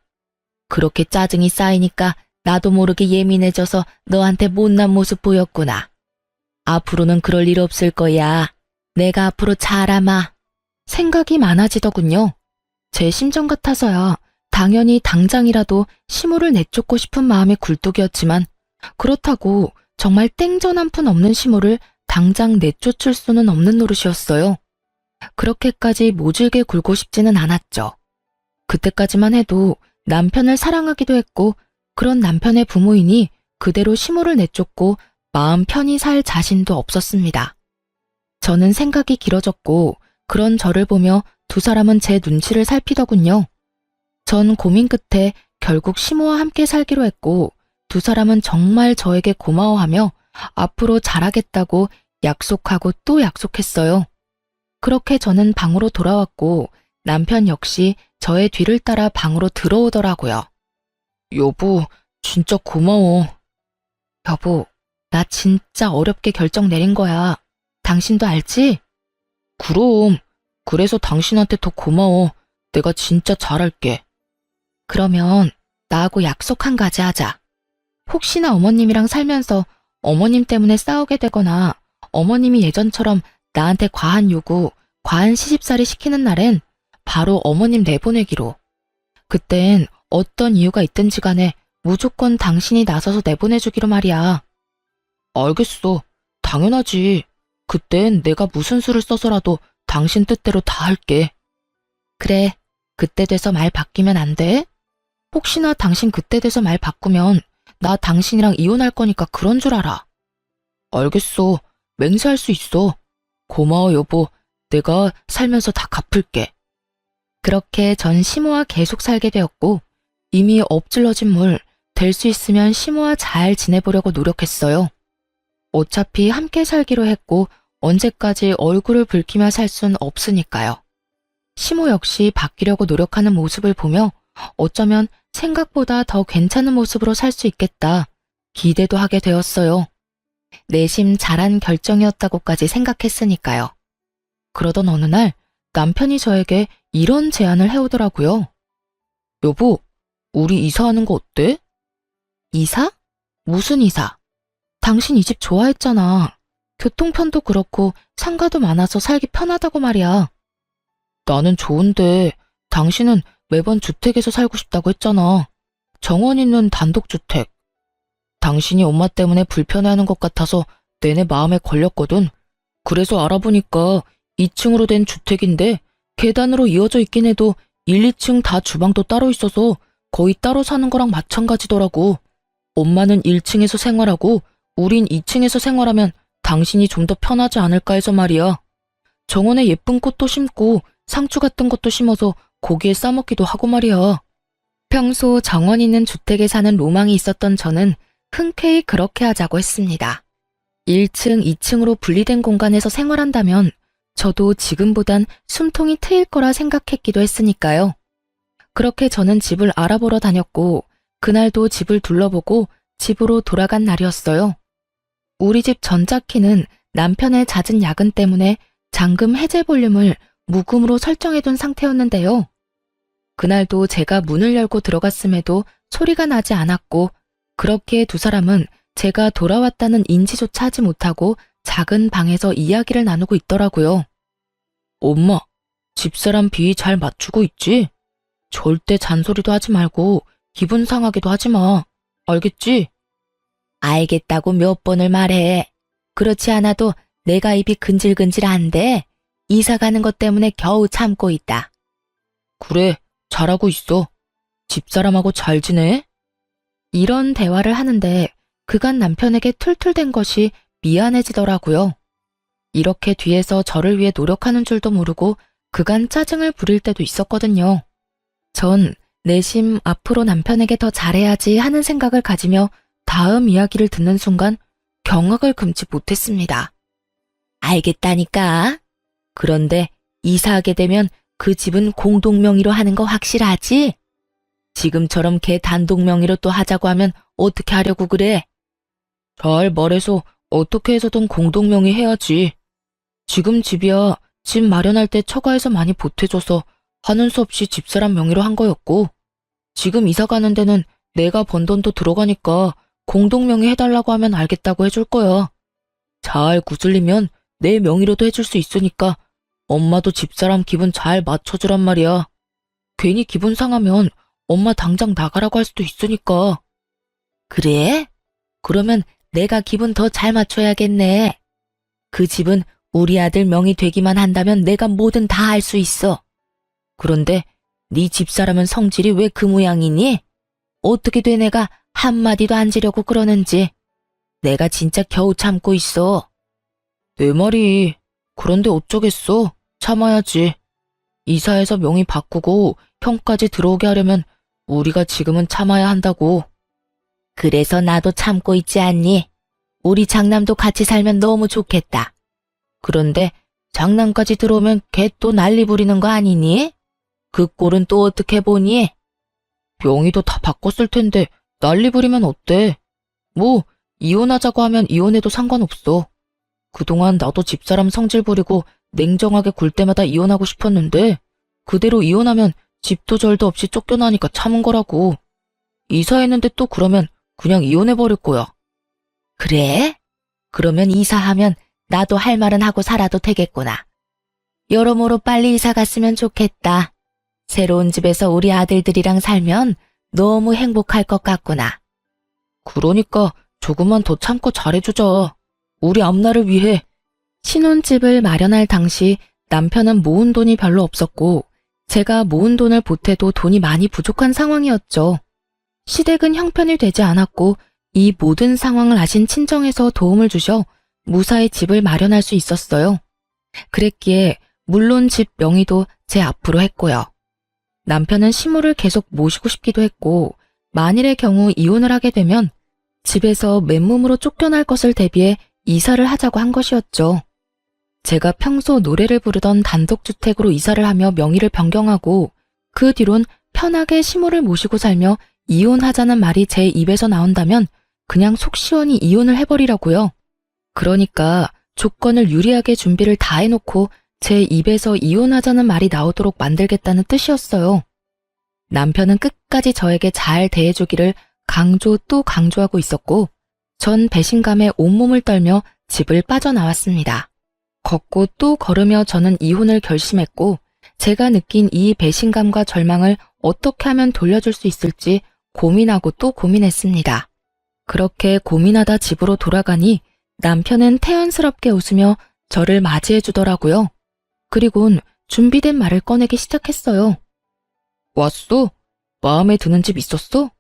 그렇게 짜증이 쌓이니까 나도 모르게 예민해져서 너한테 못난 모습 보였구나. 앞으로는 그럴 일 없을 거야. 내가 앞으로 잘하마. 생각이 많아지더군요. 제 심정 같아서야 당연히 당장이라도 시모를 내쫓고 싶은 마음이 굴뚝이었지만 그렇다고 정말 땡전 한 푼 없는 시모를 당장 내쫓을 수는 없는 노릇이었어요. 그렇게까지 모질게 굴고 싶지는 않았죠. 그때까지만 해도 남편을 사랑하기도 했고 그런 남편의 부모이니 그대로 시모를 내쫓고 마음 편히 살 자신도 없었습니다. 저는 생각이 길어졌고 그런 저를 보며 두 사람은 제 눈치를 살피더군요. 전 고민 끝에 결국 시모와 함께 살기로 했고 두 사람은 정말 저에게 고마워하며 앞으로 잘하겠다고 약속하고 또 약속했어요. 그렇게 저는 방으로 돌아왔고 남편 역시 저의 뒤를 따라 방으로 들어오더라고요. 여보, 진짜 고마워. 여보, 나 진짜 어렵게 결정 내린 거야. 당신도 알지? 그럼. 그래서 당신한테 더 고마워. 내가 진짜 잘할게. 그러면 나하고 약속 한 가지 하자. 혹시나 어머님이랑 살면서 어머님 때문에 싸우게 되거나 어머님이 예전처럼 나한테 과한 요구, 과한 시집살이 시키는 날엔 바로 어머님 내보내기로. 그땐 어떤 이유가 있든지 간에 무조건 당신이 나서서 내보내주기로 말이야. 알겠어. 당연하지. 그땐 내가 무슨 수를 써서라도 당신 뜻대로 다 할게. 그래. 그때 돼서 말 바뀌면 안 돼? 혹시나 당신 그때 돼서 말 바꾸면 나 당신이랑 이혼할 거니까 그런 줄 알아. 알겠어. 맹세할 수 있어. 고마워, 여보. 내가 살면서 다 갚을게. 그렇게 전 시모와 계속 살게 되었고 이미 엎질러진 물, 될 수 있으면 시모와 잘 지내보려고 노력했어요. 어차피 함께 살기로 했고 언제까지 얼굴을 붉히며 살 순 없으니까요. 시모 역시 바뀌려고 노력하는 모습을 보며 어쩌면 생각보다 더 괜찮은 모습으로 살 수 있겠다 기대도 하게 되었어요. 내심 잘한 결정이었다고까지 생각했으니까요. 그러던 어느 날 남편이 저에게 이런 제안을 해오더라고요. 여보, 우리 이사하는 거 어때? 이사? 무슨 이사? 당신 이 집 좋아했잖아. 교통편도 그렇고 상가도 많아서 살기 편하다고 말이야. 나는 좋은데 당신은 매번 주택에서 살고 싶다고 했잖아. 정원 있는 단독주택. 당신이 엄마 때문에 불편해하는 것 같아서 내내 마음에 걸렸거든. 그래서 알아보니까 2층으로 된 주택인데 계단으로 이어져 있긴 해도 1, 2층 다 주방도 따로 있어서 거의 따로 사는 거랑 마찬가지더라고. 엄마는 1층에서 생활하고 우린 2층에서 생활하면 당신이 좀 더 편하지 않을까 해서 말이야. 정원에 예쁜 꽃도 심고 상추 같은 것도 심어서 고기에 싸먹기도 하고 말이야. 평소 정원 있는 주택에 사는 로망이 있었던 저는 흔쾌히 그렇게 하자고 했습니다. 1층, 2층으로 분리된 공간에서 생활한다면 저도 지금보단 숨통이 트일 거라 생각했기도 했으니까요. 그렇게 저는 집을 알아보러 다녔고 그날도 집을 둘러보고 집으로 돌아간 날이었어요. 우리 집 전자키는 남편의 잦은 야근 때문에 잠금 해제 볼륨을 무음으로 설정해둔 상태였는데요. 그날도 제가 문을 열고 들어갔음에도 소리가 나지 않았고 그렇게 두 사람은 제가 돌아왔다는 인지조차 하지 못하고 작은 방에서 이야기를 나누고 있더라고요. 엄마, 집사람 비위 잘 맞추고 있지? 절대 잔소리도 하지 말고 기분 상하게도 하지 마. 알겠지? 알겠다고 몇 번을 말해. 그렇지 않아도 내가 입이 근질근질한데 이사 가는 것 때문에 겨우 참고 있다. 그래, 잘하고 있어. 집사람하고 잘 지내? 이런 대화를 하는데 그간 남편에게 툴툴댄 것이 미안해지더라고요. 이렇게 뒤에서 저를 위해 노력하는 줄도 모르고 그간 짜증을 부릴 때도 있었거든요. 전 내심 앞으로 남편에게 더 잘해야지 하는 생각을 가지며 다음 이야기를 듣는 순간 경악을 금치 못했습니다. 알겠다니까. 그런데 이사하게 되면 그 집은 공동명의로 하는 거 확실하지? 지금처럼 걔 단독명의로 또 하자고 하면 어떻게 하려고 그래? 잘 말해서 어떻게 해서든 공동명의 해야지. 지금 집이야 집 마련할 때 처가에서 많이 보태줘서 하는 수 없이 집사람 명의로 한 거였고 지금 이사 가는 데는 내가 번 돈도 들어가니까 공동명의 해달라고 하면 알겠다고 해줄 거야. 잘 구슬리면 내 명의로도 해줄 수 있으니까 엄마도 집사람 기분 잘 맞춰주란 말이야. 괜히 기분 상하면 엄마 당장 나가라고 할 수도 있으니까. 그래? 그러면 내가 기분 더 잘 맞춰야겠네. 그 집은 우리 아들 명의 되기만 한다면 내가 뭐든 다 할 수 있어. 그런데 네 집사람은 성질이 왜 그 모양이니? 어떻게 돼 내가 한마디도 안 지려고 그러는지. 내가 진짜 겨우 참고 있어. 내 말이. 그런데 어쩌겠어. 참아야지. 이사해서 명의 바꾸고 형까지 들어오게 하려면 우리가 지금은 참아야 한다고. 그래서 나도 참고 있지 않니? 우리 장남도 같이 살면 너무 좋겠다. 그런데 장남까지 들어오면 걔 또 난리 부리는 거 아니니? 그 꼴은 또 어떻게 보니? 명의도 다 바꿨을 텐데 난리 부리면 어때? 뭐 이혼하자고 하면 이혼해도 상관없어. 그동안 나도 집사람 성질 부리고 냉정하게 굴 때마다 이혼하고 싶었는데 그대로 이혼하면 집도 절도 없이 쫓겨나니까 참은 거라고. 이사했는데 또 그러면 그냥 이혼해버릴 거야. 그래? 그러면 이사하면 나도 할 말은 하고 살아도 되겠구나. 여러모로 빨리 이사 갔으면 좋겠다. 새로운 집에서 우리 아들들이랑 살면 너무 행복할 것 같구나. 그러니까 조금만 더 참고 잘해주자. 우리 앞날을 위해. 신혼집을 마련할 당시 남편은 모은 돈이 별로 없었고 제가 모은 돈을 보태도 돈이 많이 부족한 상황이었죠. 시댁은 형편이 되지 않았고 이 모든 상황을 아신 친정에서 도움을 주셔 무사히 집을 마련할 수 있었어요. 그랬기에 물론 집 명의도 제 앞으로 했고요. 남편은 시모를 계속 모시고 싶기도 했고 만일의 경우 이혼을 하게 되면 집에서 맨몸으로 쫓겨날 것을 대비해 이사를 하자고 한 것이었죠. 제가 평소 노래를 부르던 단독주택으로 이사를 하며 명의를 변경하고 그 뒤론 편하게 시모를 모시고 살며 이혼하자는 말이 제 입에서 나온다면 그냥 속 시원히 이혼을 해버리라고요. 그러니까 조건을 유리하게 준비를 다 해놓고 제 입에서 이혼하자는 말이 나오도록 만들겠다는 뜻이었어요. 남편은 끝까지 저에게 잘 대해주기를 강조 또 강조하고 있었고 전 배신감에 온몸을 떨며 집을 빠져나왔습니다. 걷고 또 걸으며 저는 이혼을 결심했고 제가 느낀 이 배신감과 절망을 어떻게 하면 돌려줄 수 있을지 고민하고 또 고민했습니다. 그렇게 고민하다 집으로 돌아가니 남편은 태연스럽게 웃으며 저를 맞이해 주더라고요. 그리곤 준비된 말을 꺼내기 시작했어요. 왔어? 마음에 드는 집 있었어?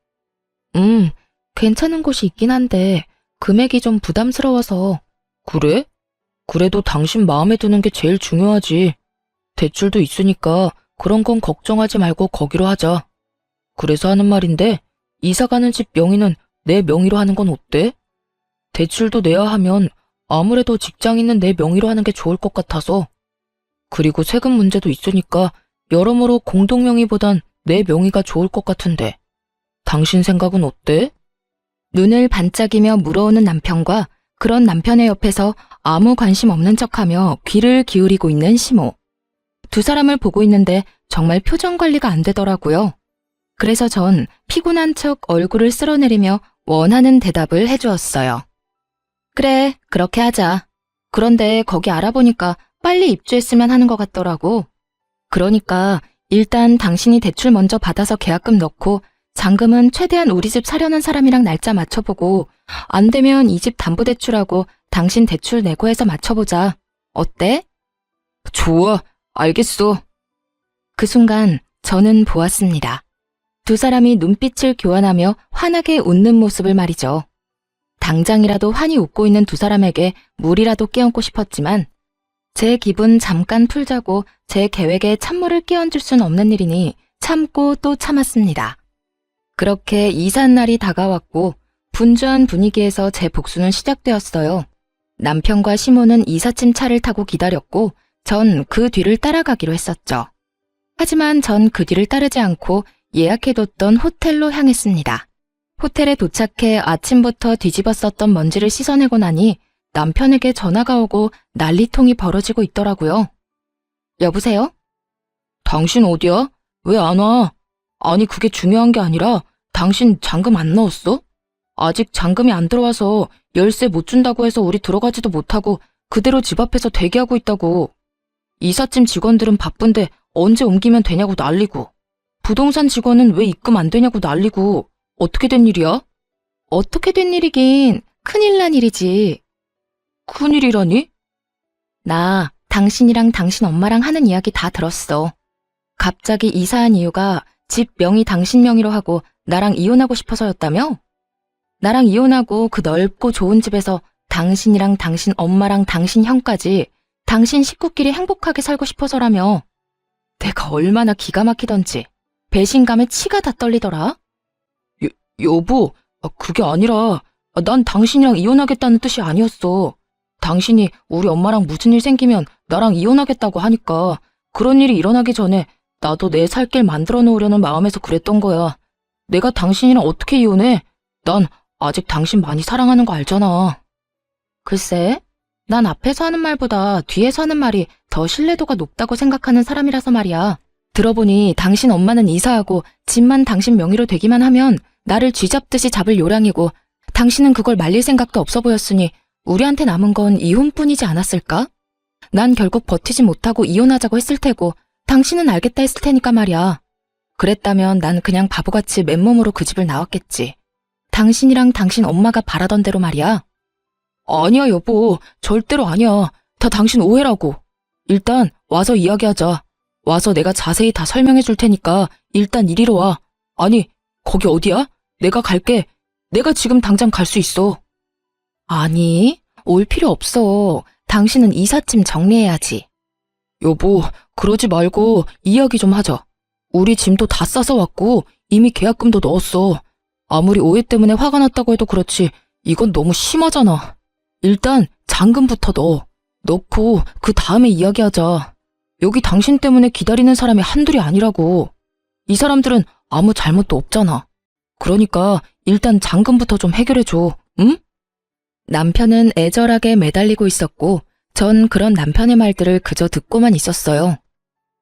괜찮은 곳이 있긴 한데 금액이 좀 부담스러워서. 그래? 그래도 당신 마음에 드는 게 제일 중요하지. 대출도 있으니까 그런 건 걱정하지 말고 거기로 하자. 그래서 하는 말인데 이사 가는 집 명의는 내 명의로 하는 건 어때? 대출도 내야 하면 아무래도 직장 있는 내 명의로 하는 게 좋을 것 같아서. 그리고 세금 문제도 있으니까 여러모로 공동 명의보단 내 명의가 좋을 것 같은데. 당신 생각은 어때? 눈을 반짝이며 물어오는 남편과 그런 남편의 옆에서 아무 관심 없는 척하며 귀를 기울이고 있는 시모. 두 사람을 보고 있는데 정말 표정 관리가 안 되더라고요. 그래서 전 피곤한 척 얼굴을 쓸어내리며 원하는 대답을 해주었어요. 그래, 그렇게 하자. 그런데 거기 알아보니까 빨리 입주했으면 하는 것 같더라고. 그러니까 일단 당신이 대출 먼저 받아서 계약금 넣고 잔금은 최대한 우리 집 사려는 사람이랑 날짜 맞춰보고 안 되면 이 집 담보대출하고 당신 대출 내고 해서 맞춰보자. 어때? 좋아, 알겠어. 그 순간 저는 보았습니다. 두 사람이 눈빛을 교환하며 환하게 웃는 모습을 말이죠. 당장이라도 환히 웃고 있는 두 사람에게 물이라도 끼얹고 싶었지만 제 기분 잠깐 풀자고 제 계획에 찬물을 끼얹을 순 없는 일이니 참고 또 참았습니다. 그렇게 이삿 날이 다가왔고 분주한 분위기에서 제 복수는 시작되었어요. 남편과 시모는 이삿짐 차를 타고 기다렸고 전 그 뒤를 따라가기로 했었죠. 하지만 전 그 뒤를 따르지 않고 예약해뒀던 호텔로 향했습니다. 호텔에 도착해 아침부터 뒤집었었던 먼지를 씻어내고 나니 남편에게 전화가 오고 난리통이 벌어지고 있더라고요. 여보세요? 당신 어디야? 왜 안 와? 아니 그게 중요한 게 아니라 당신 잔금 안 넣었어? 아직 잔금이 안 들어와서 열쇠 못 준다고 해서 우리 들어가지도 못하고 그대로 집 앞에서 대기하고 있다고. 이삿짐 직원들은 바쁜데 언제 옮기면 되냐고 난리고. 부동산 직원은 왜 입금 안 되냐고 난리고. 어떻게 된 일이야? 어떻게 된 일이긴 큰일 난 일이지. 큰일이라니? 나 당신이랑 당신 엄마랑 하는 이야기 다 들었어. 갑자기 이사한 이유가 집 명의 당신 명의로 하고 나랑 이혼하고 싶어서였다며? 나랑 이혼하고 그 넓고 좋은 집에서 당신이랑 당신 엄마랑 당신 형까지 당신 식구끼리 행복하게 살고 싶어서라며. 내가 얼마나 기가 막히던지 배신감에 치가 다 떨리더라. 여보, 그게 아니라 난 당신이랑 이혼하겠다는 뜻이 아니었어. 당신이 우리 엄마랑 무슨 일 생기면 나랑 이혼하겠다고 하니까 그런 일이 일어나기 전에 나도 내 살 길 만들어 놓으려는 마음에서 그랬던 거야. 내가 당신이랑 어떻게 이혼해? 난 아직 당신 많이 사랑하는 거 알잖아. 글쎄, 난 앞에서 하는 말보다 뒤에서 하는 말이 더 신뢰도가 높다고 생각하는 사람이라서 말이야. 들어보니 당신 엄마는 이사하고 집만 당신 명의로 되기만 하면 나를 쥐잡듯이 잡을 요량이고 당신은 그걸 말릴 생각도 없어 보였으니 우리한테 남은 건 이혼뿐이지 않았을까? 난 결국 버티지 못하고 이혼하자고 했을 테고 당신은 알겠다 했을 테니까 말이야. 그랬다면 난 그냥 바보같이 맨몸으로 그 집을 나왔겠지. 당신이랑 당신 엄마가 바라던 대로 말이야. 아니야 여보, 절대로 아니야. 다 당신 오해라고. 일단 와서 이야기하자. 와서 내가 자세히 다 설명해 줄 테니까 일단 이리로 와. 아니, 거기 어디야? 내가 갈게. 내가 지금 당장 갈 수 있어. 아니, 올 필요 없어. 당신은 이삿짐 정리해야지. 여보, 그러지 말고 이야기 좀 하자. 우리 짐도 다 싸서 왔고 이미 계약금도 넣었어. 아무리 오해 때문에 화가 났다고 해도 그렇지 이건 너무 심하잖아. 일단 잔금부터 넣어. 넣고 그 다음에 이야기하자. 여기 당신 때문에 기다리는 사람이 한둘이 아니라고. 이 사람들은 아무 잘못도 없잖아. 그러니까 일단 잔금부터 좀 해결해줘, 응? 남편은 애절하게 매달리고 있었고 전 그런 남편의 말들을 그저 듣고만 있었어요.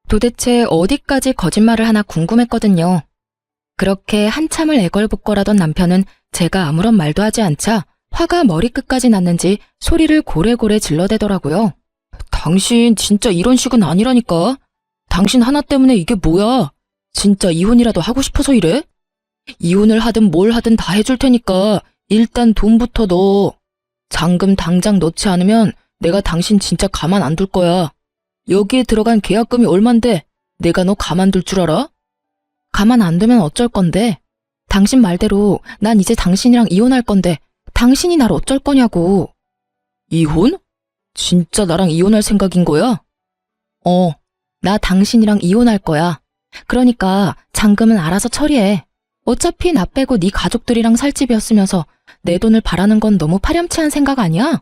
도대체 어디까지 거짓말을 하나 궁금했거든요. 그렇게 한참을 애걸복걸하던 남편은 제가 아무런 말도 하지 않자 화가 머리끝까지 났는지 소리를 고래고래 질러대더라고요. 당신 진짜 이런 식은 아니라니까. 당신 하나 때문에 이게 뭐야? 진짜 이혼이라도 하고 싶어서 이래? 이혼을 하든 뭘 하든 다 해줄 테니까 일단 돈부터 넣어. 잔금 당장 넣지 않으면 내가 당신 진짜 가만 안 둘 거야. 여기에 들어간 계약금이 얼만데 내가 너 가만둘 줄 알아? 가만 안 두면 어쩔 건데? 당신 말대로 난 이제 당신이랑 이혼할 건데 당신이 날 어쩔 거냐고. 이혼? 진짜 나랑 이혼할 생각인 거야? 나 당신이랑 이혼할 거야. 그러니까 잔금은 알아서 처리해. 어차피 나 빼고 네 가족들이랑 살 집이었으면서 내 돈을 바라는 건 너무 파렴치한 생각 아니야?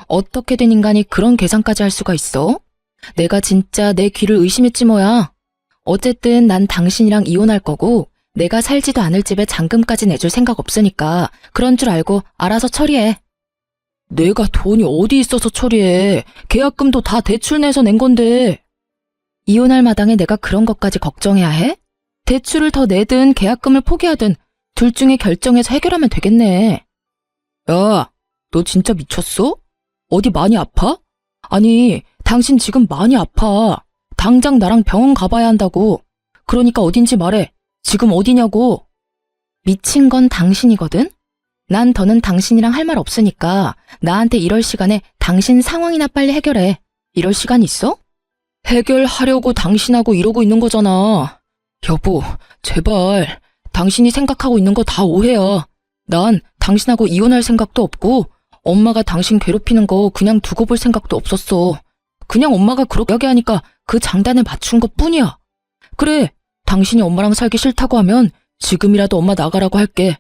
어떻게 된 인간이 그런 계산까지 할 수가 있어? 내가 진짜 내 귀를 의심했지 뭐야. 어쨌든 난 당신이랑 이혼할 거고 내가 살지도 않을 집에 잔금까지 내줄 생각 없으니까 그런 줄 알고 알아서 처리해. 내가 돈이 어디 있어서 처리해. 계약금도 다 대출 내서 낸 건데. 이혼할 마당에 내가 그런 것까지 걱정해야 해? 대출을 더 내든 계약금을 포기하든 둘 중에 결정해서 해결하면 되겠네. 야, 너 진짜 미쳤어? 어디 많이 아파? 아니, 당신 지금 많이 아파. 당장 나랑 병원 가봐야 한다고. 그러니까 어딘지 말해. 지금 어디냐고. 미친 건 당신이거든? 난 더는 당신이랑 할 말 없으니까 나한테 이럴 시간에 당신 상황이나 빨리 해결해. 이럴 시간 있어? 해결하려고 당신하고 이러고 있는 거잖아. 여보, 제발. 당신이 생각하고 있는 거 다 오해야. 난 당신하고 이혼할 생각도 없고 엄마가 당신 괴롭히는 거 그냥 두고 볼 생각도 없었어. 그냥 엄마가 그렇게 이야기하니까 그 장단에 맞춘 것 뿐이야. 그래, 당신이 엄마랑 살기 싫다고 하면 지금이라도 엄마 나가라고 할게.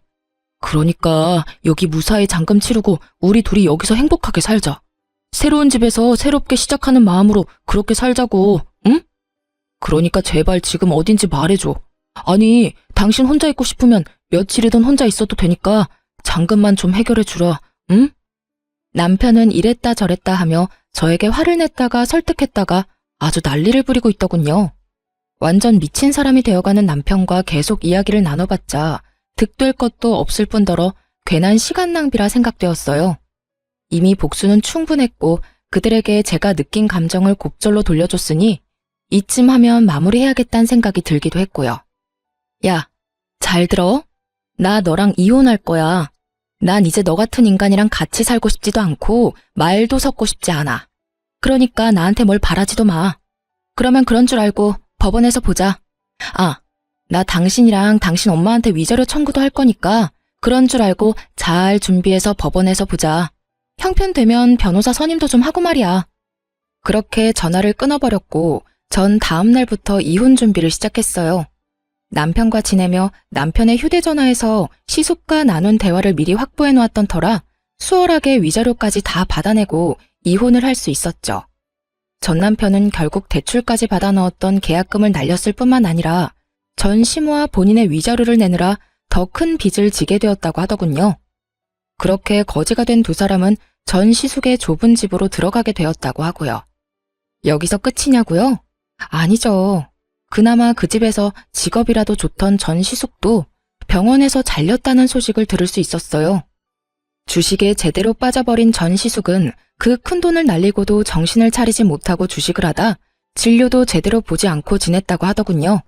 그러니까 여기 무사히 잔금 치르고 우리 둘이 여기서 행복하게 살자. 새로운 집에서 새롭게 시작하는 마음으로 그렇게 살자고, 응? 그러니까 제발 지금 어딘지 말해줘. 아니, 당신 혼자 있고 싶으면 며칠이든 혼자 있어도 되니까 잔금만 좀 해결해주라, 응? 남편은 이랬다 저랬다 하며 저에게 화를 냈다가 설득했다가 아주 난리를 부리고 있더군요. 완전 미친 사람이 되어가는 남편과 계속 이야기를 나눠봤자 득될 것도 없을 뿐더러 괜한 시간 낭비라 생각되었어요. 이미 복수는 충분했고 그들에게 제가 느낀 감정을 곡절로 돌려줬으니 이쯤 하면 마무리해야겠다는 생각이 들기도 했고요. 야, 잘 들어. 나 너랑 이혼할 거야. 난 이제 너 같은 인간이랑 같이 살고 싶지도 않고 말도 섞고 싶지 않아. 그러니까 나한테 뭘 바라지도 마. 그러면 그런 줄 알고 법원에서 보자. 아, 나 당신이랑 당신 엄마한테 위자료 청구도 할 거니까 그런 줄 알고 잘 준비해서 법원에서 보자. 형편되면 변호사 선임도 좀 하고 말이야. 그렇게 전화를 끊어버렸고 전 다음 날부터 이혼 준비를 시작했어요. 남편과 지내며 남편의 휴대전화에서 시숙과 나눈 대화를 미리 확보해 놓았던 터라 수월하게 위자료까지 다 받아내고 이혼을 할 수 있었죠. 전 남편은 결국 대출까지 받아 넣었던 계약금을 날렸을 뿐만 아니라 전 시모와 본인의 위자료를 내느라 더 큰 빚을 지게 되었다고 하더군요. 그렇게 거지가 된 두 사람은 전 시숙의 좁은 집으로 들어가게 되었다고 하고요. 여기서 끝이냐고요? 아니죠. 그나마 그 집에서 직업이라도 좋던 전 시숙도 병원에서 잘렸다는 소식을 들을 수 있었어요. 주식에 제대로 빠져버린 전 시숙은 그 큰돈을 날리고도 정신을 차리지 못하고 주식을 하다 진료도 제대로 보지 않고 지냈다고 하더군요.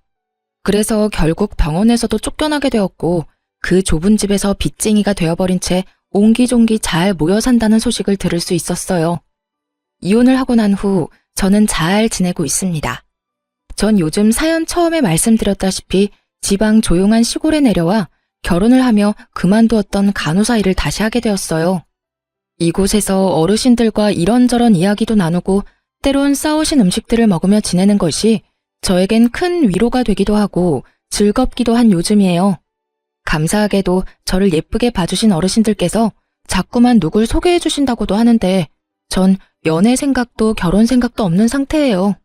그래서 결국 병원에서도 쫓겨나게 되었고 그 좁은 집에서 빚쟁이가 되어버린 채 옹기종기 잘 모여 산다는 소식을 들을 수 있었어요. 이혼을 하고 난 후 저는 잘 지내고 있습니다. 전 요즘 사연 처음에 말씀드렸다시피 지방 조용한 시골에 내려와 결혼을 하며 그만두었던 간호사 일을 다시 하게 되었어요. 이곳에서 어르신들과 이런저런 이야기도 나누고 때론 싸우신 음식들을 먹으며 지내는 것이 저에겐 큰 위로가 되기도 하고 즐겁기도 한 요즘이에요. 감사하게도 저를 예쁘게 봐주신 어르신들께서 자꾸만 누굴 소개해 주신다고도 하는데 전 연애 생각도 결혼 생각도 없는 상태예요.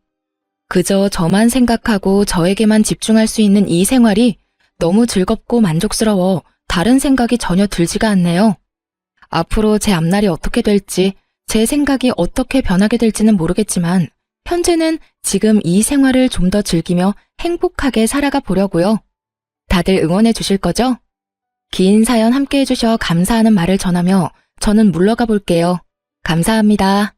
그저 저만 생각하고 저에게만 집중할 수 있는 이 생활이 너무 즐겁고 만족스러워 다른 생각이 전혀 들지가 않네요. 앞으로 제 앞날이 어떻게 될지, 제 생각이 어떻게 변하게 될지는 모르겠지만 현재는 지금 이 생활을 좀 더 즐기며 행복하게 살아가 보려고요. 다들 응원해 주실 거죠? 긴 사연 함께 해주셔 감사하는 말을 전하며 저는 물러가 볼게요. 감사합니다.